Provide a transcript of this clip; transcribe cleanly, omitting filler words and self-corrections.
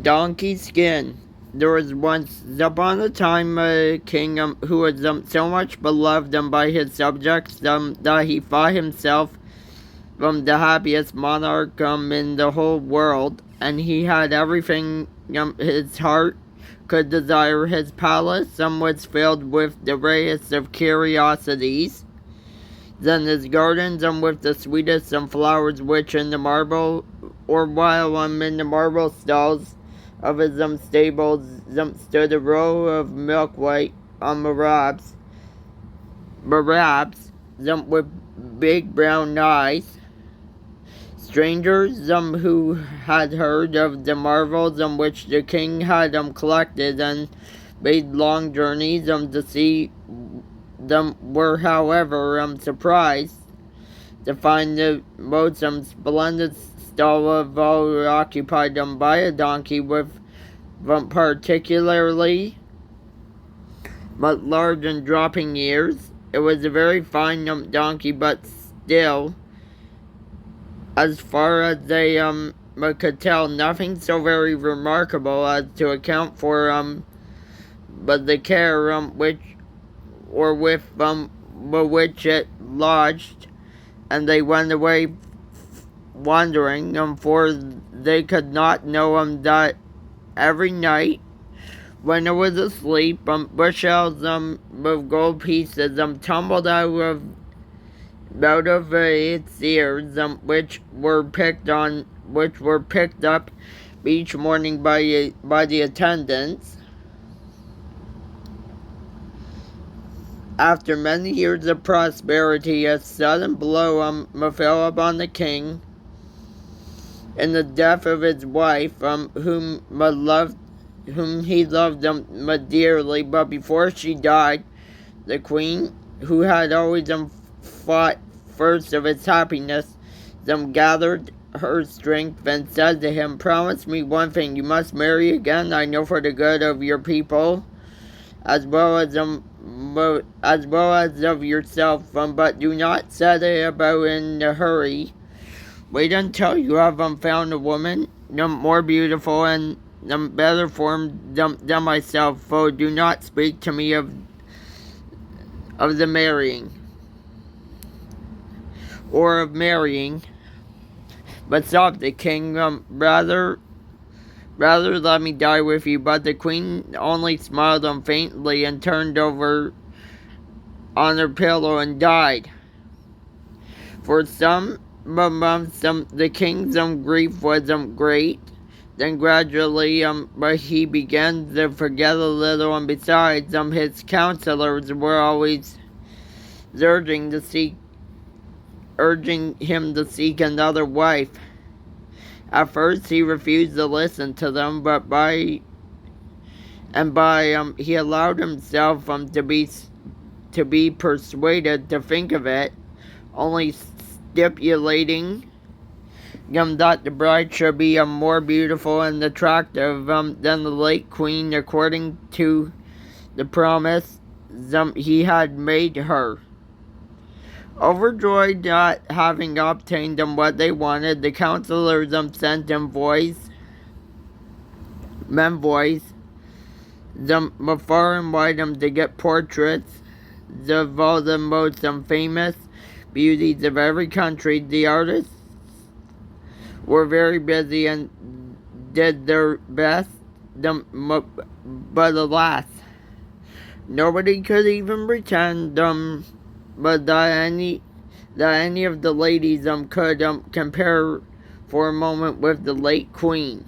Donkey skin. There was once upon a time a king who was so much beloved by his subjects that he thought himself the happiest monarch in the whole world, and he had everything his heart could desire. His palace was filled with the rarest of curiosities. Then his gardens with the sweetest flowers, which in the marble, or while in the marble stalls of his stables stood a row of milk white barabs with big brown eyes. Strangers who had heard of the marvels which the king had collected and made long journeys to see them were, however, surprised to find the most splendid stall of all occupied by a donkey with particularly but large and dropping ears. It was a very fine donkey, but still, as far as they could tell, nothing so very remarkable as to account for but the care with which it lodged, and they went away wandering, for they could not know that every night when it was asleep, bushels of gold pieces tumbled out of its ears, which were picked up each morning by the attendants. After many years of prosperity, a sudden blow fell upon the king in the death of his wife, whom he loved dearly. But before she died, the queen, who had always fought first of its happiness, gathered her strength and said to him, "Promise me one thing: you must marry again. I know for the good of your people, as well as of yourself. But do not set about in a hurry. Wait until you have found a woman more beautiful and better formed than myself. For do not speak to me of the marrying, or of marrying, but stop." The king, rather let me die with you. But the queen only smiled faintly and turned over on her pillow and died. For some months, the king's grief was great. Then gradually, but he began to forget a little, and besides, his counselors were always urging him to seek another wife. At first, he refused to listen to them, but he allowed himself to be persuaded to think of it, only stipulating that the bride should be more beautiful and attractive than the late queen, according to the promise he had made her. Overjoyed at having obtained what they wanted, the counselors sent him far and wide to get portraits of all the most famous beauties of every country. The artists were very busy and did their best, but alas, nobody could even pretend but that any of the ladies could compare for a moment with the late queen.